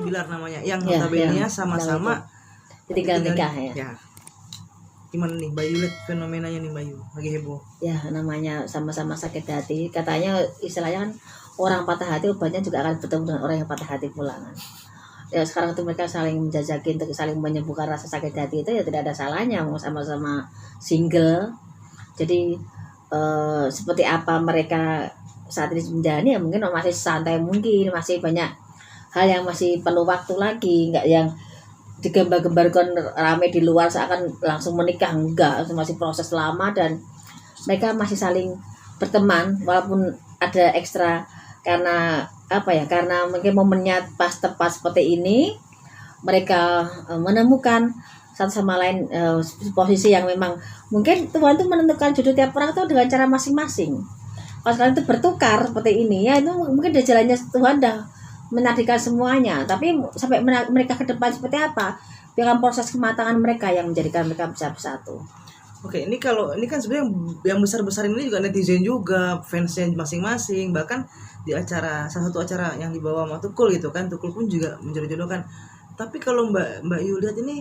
Bilar namanya, yang Ya, notabene-nya yang sama-sama ditinggal nikah ya. Ya. Gimana nih Bayu, lihat fenomenanya nih Bayu, lagi heboh. Ya, namanya sama-sama sakit hati. Katanya istilahnya kan orang patah hati obatnya juga akan bertemu dengan orang yang patah hati pula kan. Ya sekarang itu mereka saling menjajaki untuk saling menyembuhkan rasa sakit hati itu ya tidak ada salahnya, mau sama-sama single. Jadi seperti apa mereka saat ini menjalani ya mungkin masih santai, mungkin masih banyak hal yang masih perlu waktu lagi, nggak yang digambar-gambarkan rame di luar seakan langsung menikah, enggak, masih proses lama dan mereka masih saling berteman walaupun ada ekstra karena apa ya, karena mungkin momennya pas tepat seperti ini mereka menemukan satu sama lain posisi yang memang mungkin Tuhan tuh menentukan jodoh tiap orang tuh dengan cara masing-masing. Kalau kalian itu bertukar seperti ini ya itu mungkin dari jalannya Tuhan dah menarikkan semuanya, tapi sampai mereka ke depan seperti apa dengan proses kematangan mereka yang menjadikan mereka bisa bersatu. Oke, ini kalau ini kan sebenarnya yang besar-besar ini juga netizen juga, fansnya masing-masing, bahkan di acara salah satu acara yang dibawa sama Tukul gitu kan, Tukul pun juga menjodoh-jodohkan. Tapi kalau Mbak Yu lihat ini,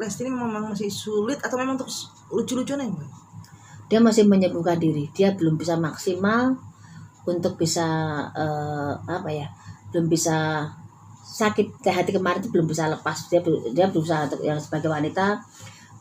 Lesti ini memang masih sulit atau memang terus lucu-lucuan ya Mbak? Dia masih menyembuhkan diri, dia belum bisa maksimal untuk bisa belum bisa sakit hati kemarin itu belum bisa lepas. Dia berusaha untuk yang sebagai wanita,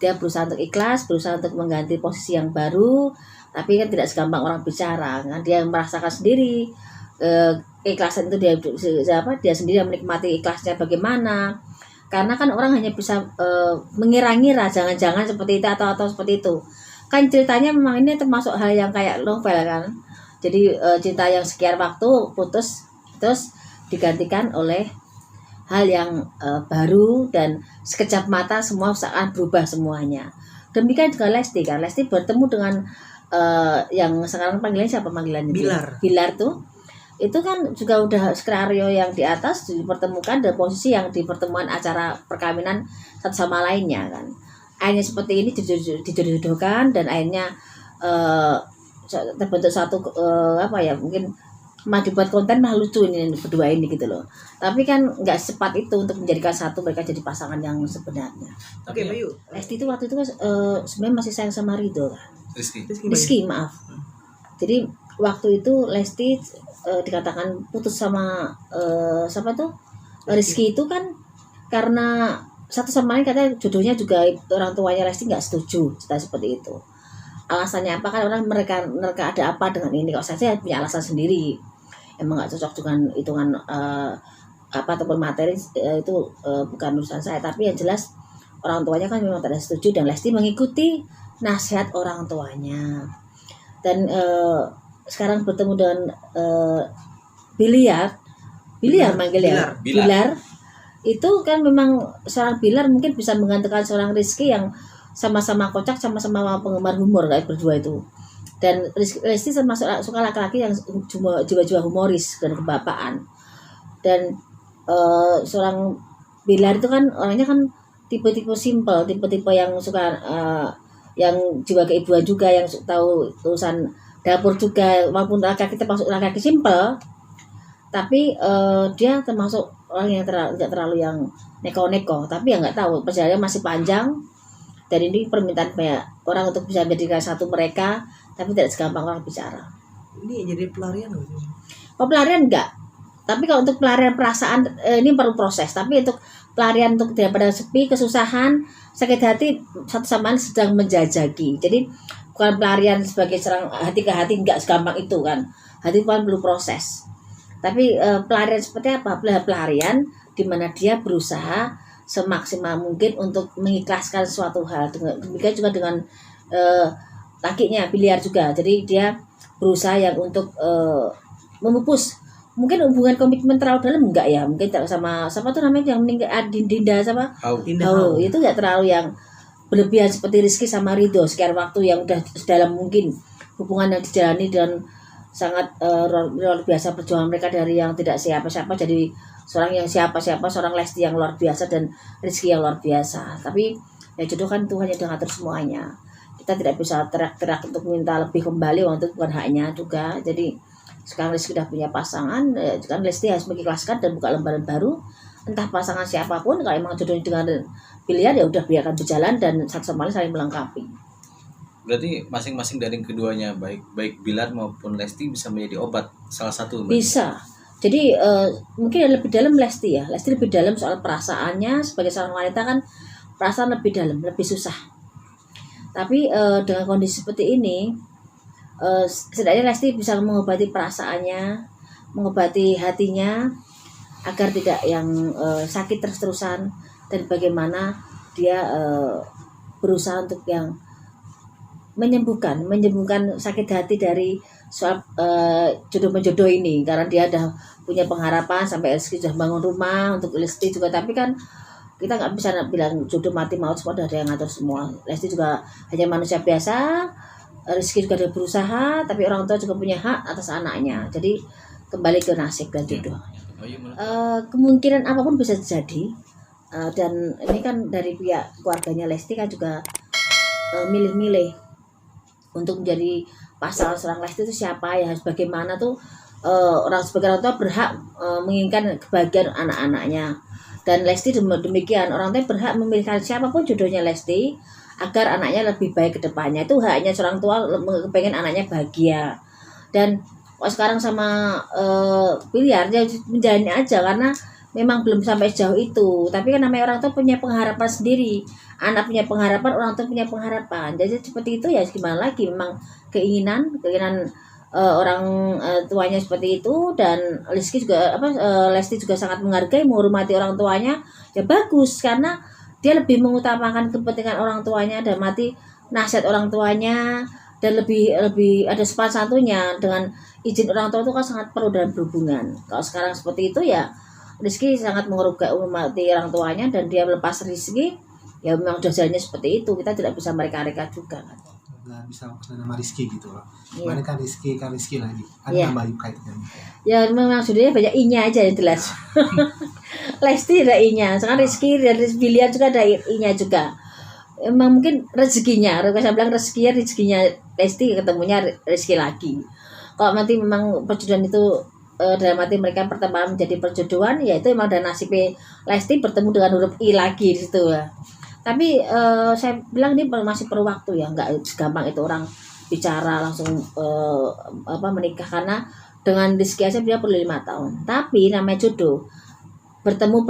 dia berusaha untuk ikhlas, berusaha untuk mengganti posisi yang baru, tapi kan tidak segampang orang bicara kan. Dia merasakan sendiri ikhlasan itu dia sendiri yang menikmati ikhlasnya bagaimana, karena kan orang hanya bisa mengira-ngira jangan-jangan seperti itu atau seperti itu kan. Ceritanya memang ini termasuk hal yang kayak novel kan. Jadi cinta yang sekian waktu putus terus digantikan oleh hal yang baru dan sekejap mata semua akan berubah semuanya. Demikian juga Lesti kan. Lesti bertemu dengan yang sekarang panggilannya siapa panggilannya? Bilar tuh. Itu kan juga udah skenario yang di atas dipertemukan dan posisi yang di pertemuan acara perkawinan satu sama lainnya kan. Akhirnya seperti ini dijodoh-jodohkan dan akhirnya terbentuk satu mungkin mah dibuat konten mah lucu ini berdua ini gitu loh. Tapi kan nggak secepat itu untuk menjadikan satu mereka jadi pasangan yang sebenarnya. Oke, Bayu. Lesti itu waktu itu kan sebenarnya masih sayang sama Ridho kan. Rizky, maaf. Jadi waktu itu Lesti dikatakan putus sama siapa tuh? Rizky itu kan karena satu sama lain katanya jodohnya juga orang tuanya Lesti nggak setuju seperti itu. Alasannya apa kan orang mereka ada apa dengan ini? Kalau saya punya alasan sendiri, emang nggak cocok dengan hitungan ataupun materi itu bukan urusan saya. Tapi yang jelas orang tuanya kan memang tidak setuju dan Lesti mengikuti nasihat orang tuanya. Dan sekarang bertemu dengan Bilar manggilnya Bilar. Itu kan memang seorang Bilar mungkin bisa menggantikan seorang Rizky yang sama-sama kocak, sama-sama penggemar humor kayak berdua itu. Dan Lesti termasuk suka laki-laki yang jiwa-jiwa humoris dan kebapaan. Dan seorang Bilar itu kan orangnya kan tipe-tipe simple, tipe-tipe yang suka yang jiwa keibuan juga, yang tahu urusan dapur juga, walaupun laki-laki termasuk laki-laki simple, tapi dia termasuk orang yang tidak terlalu yang neko-neko, tapi ya nggak tahu perjalanannya masih panjang. Dan ini permintaan banyak orang untuk bisa menjadikan satu mereka, tapi tidak segampang orang bicara. Ini jadi pelarian loh. Pelarian enggak, tapi kalau untuk pelarian perasaan ini perlu proses. Tapi untuk pelarian untuk daripada sepi, kesusahan, sakit hati satu sama lain sedang menjajaki. Jadi bukan pelarian sebagai serang hati ke hati, enggak segampang itu kan. Hati kan perlu proses. Tapi pelarian seperti apa? Pelarian di mana dia berusaha semaksimal mungkin untuk mengikhlaskan suatu hal. Demikian juga dengan lakinya Bilar juga. Jadi dia berusaha yang untuk memupus mungkin hubungan komitmen terlalu dalam enggak ya, mungkin sama siapa tuh namanya yang meninggal, Dinda sama Hau. Itu enggak terlalu yang berlebihan seperti Rizky sama Ridho sekian waktu yang udah dalam mungkin hubungan yang dijalani dan sangat luar biasa perjuangan mereka dari yang tidak siapa-siapa jadi seorang yang siapa-siapa, seorang Lesti yang luar biasa dan Rizky yang luar biasa. Tapi ya jodoh kan Tuhan yang mengatur semuanya. Kita tidak bisa teriak-teriak untuk minta lebih kembali, waktu itu bukan haknya juga. Jadi sekarang Rizky sudah punya pasangan, kan Lesti harus mengikhlaskan dan buka lembaran baru. Entah pasangan siapapun, kalau emang jodohnya dengan pilihan ya udah biarkan berjalan dan satu sama lain saling melengkapi. Berarti masing-masing dari keduanya, baik Bilar maupun Lesti bisa menjadi obat salah satu. Bisa. Jadi mungkin lebih dalam Lesti ya. Lesti lebih dalam soal perasaannya, sebagai seorang wanita kan perasaan lebih dalam, lebih susah. Tapi dengan kondisi seperti ini, setidaknya Lesti bisa mengobati perasaannya, mengobati hatinya agar tidak yang sakit terus-terusan, dan bagaimana dia berusaha untuk yang menyembuhkan sakit hati dari soal jodoh-menjodoh ini, karena dia ada punya pengharapan sampai Lesti sudah bangun rumah untuk Lesti juga. Tapi kan kita nggak bisa bilang jodoh mati maut, semua ada yang ngatur semua. Lesti juga hanya manusia biasa, Rizky juga ada berusaha, tapi orang tua juga punya hak atas anaknya. Jadi kembali ke nasib dan jodoh. Kemungkinan apapun bisa terjadi, dan ini kan dari pihak keluarganya Lesti kan juga milih-milih untuk menjadi pasangan seorang Lesti itu siapa ya, harus bagaimana tuh. Orang sebagai orang tua berhak menginginkan kebahagiaan anak-anaknya, dan Lesti demikian, orang tua berhak memilihkan siapapun jodohnya Lesti agar anaknya lebih baik ke depannya. Itu haknya seorang tua, pengen anaknya bahagia. Dan sekarang sama Bilar dia menjalani aja, karena memang belum sampai jauh itu. Tapi kan namanya orang tua punya pengharapan sendiri, anak punya pengharapan, orang tua punya pengharapan. Jadi seperti itu ya, gimana lagi, memang keinginan orang tuanya seperti itu. Dan Lesti juga sangat menghargai, menghormati orang tuanya. Ya bagus, karena dia lebih mengutamakan kepentingan orang tuanya dan mati nasihat orang tuanya, dan lebih ada sopan santunnya. Dengan izin orang tua itu kan sangat perlu dalam berhubungan. Kalau sekarang seperti itu ya, Rizky sangat menghormati orang tuanya, dan dia melepas Rizky ya memang udah jalannya seperti itu. Kita tidak bisa mereka-reka juga kan. Nggak bisa nama Rizky gitu loh. Iya. Mana kan Rizky lagi. Ada Iya. nama Ayu kaitannya. Ya memang sudahnya banyak i-nya aja yang jelas. Lesti ada i-nya, sekarang Rizky dan Bilar juga ada i-nya juga. Emang mungkin rezekinya, saya bilang rezekinya Lesti, ketemunya Rizky lagi. Kalau nanti memang perjodohan itu dalam arti mereka pertemuan menjadi perjodohan, ya itu memang ada nasibnya Lesti bertemu dengan huruf I lagi di situ ya. Tapi saya bilang ini masih perlu waktu ya, nggak segampang itu orang bicara langsung menikah. Karena dengan Rizky aja dia perlu 5 tahun. Tapi namanya jodoh, bertemu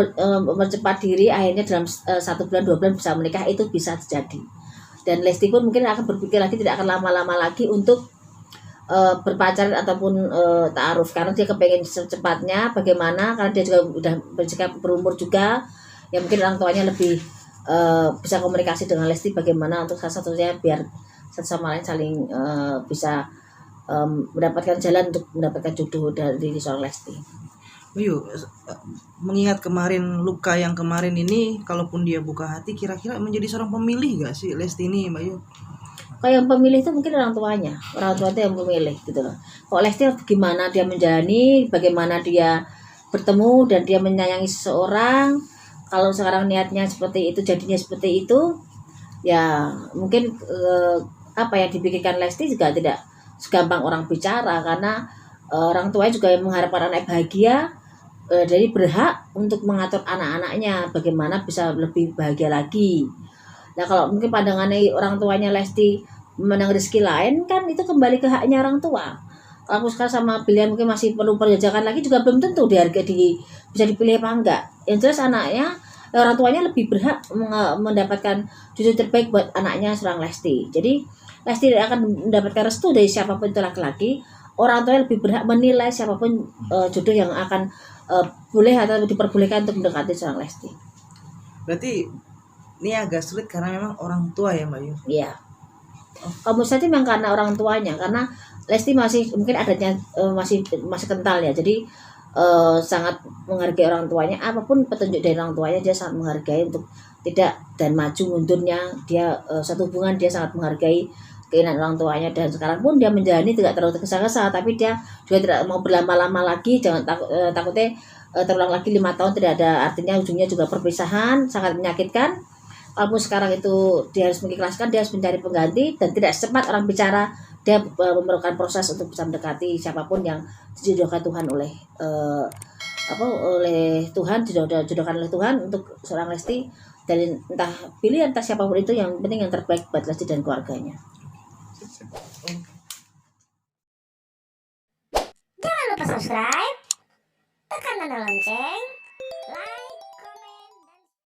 bercepat diri, akhirnya dalam 1 bulan 2 bulan bisa menikah, itu bisa terjadi. Dan Lesti pun mungkin akan berpikir lagi, tidak akan lama-lama lagi untuk berpacaran ataupun ta'aruf, karena dia kepengen secepatnya. Bagaimana, karena dia juga udah berumur juga ya, mungkin orang tuanya lebih bisa komunikasi dengan Lesti bagaimana untuk salah satunya biar satu sama lain saling bisa mendapatkan jalan untuk mendapatkan jodoh dari seorang Lesti. Bayu, mengingat kemarin luka yang kemarin ini, kalaupun dia buka hati, kira-kira menjadi seorang pemilih gak sih Lesti ini, Bayu? Kalau yang pemilih itu mungkin orang tuanya itu yang memilih gitu loh. Kalau Lesti gimana dia menjalani, bagaimana dia bertemu dan dia menyayangi seseorang. Kalau sekarang niatnya seperti itu, jadinya seperti itu, ya mungkin apa yang dipikirkan Lesti juga tidak segampang orang bicara, karena orang tuanya juga yang mengharapkan anak bahagia, jadi berhak untuk mengatur anak-anaknya bagaimana bisa lebih bahagia lagi. Nah kalau mungkin pandangannya orang tuanya Lesti memandang Rizky lain, kan itu kembali ke haknya orang tua. Kalau aku sekarang sama pilihan mungkin masih perlu perjajakan lagi, juga belum tentu bisa dipilih apa enggak. Yang jelas anaknya, orang tuanya lebih berhak mendapatkan cucu terbaik buat anaknya seorang Lesti. Jadi Lesti tidak akan mendapatkan restu dari siapapun itu laki-laki. Orang tuanya lebih berhak menilai siapapun jodoh yang akan boleh atau diperbolehkan untuk mendekati seorang Lesti. Berarti ini agak sulit karena memang orang tua ya, Mbak Yu? Iya. Kamu saja memang karena orang tuanya, karena Lesti masih mungkin adanya masih kental ya, jadi sangat menghargai orang tuanya. Apapun petunjuk dari orang tuanya dia sangat menghargai, untuk tidak dan maju mundurnya dia satu hubungan, dia sangat menghargai keinginan orang tuanya. Dan sekarang pun dia menjalani tidak terlalu tergesa-gesa, tapi dia juga tidak mau berlama-lama lagi. Jangan takutnya terulang lagi 5 tahun, tidak ada artinya, ujungnya juga perpisahan, sangat menyakitkan. Walaupun sekarang itu dia harus mengikhlaskan, dia harus mencari pengganti, dan tidak secepat orang bicara dia memerlukan proses untuk bisa mendekati siapapun yang dijodohkan Tuhan oleh oleh Tuhan, dijodohkan oleh Tuhan untuk seorang Lesti, dan entah siapapun itu, yang penting yang terbaik buat Lesti dan keluarganya. Jangan lupa subscribe, tekan tanda lonceng,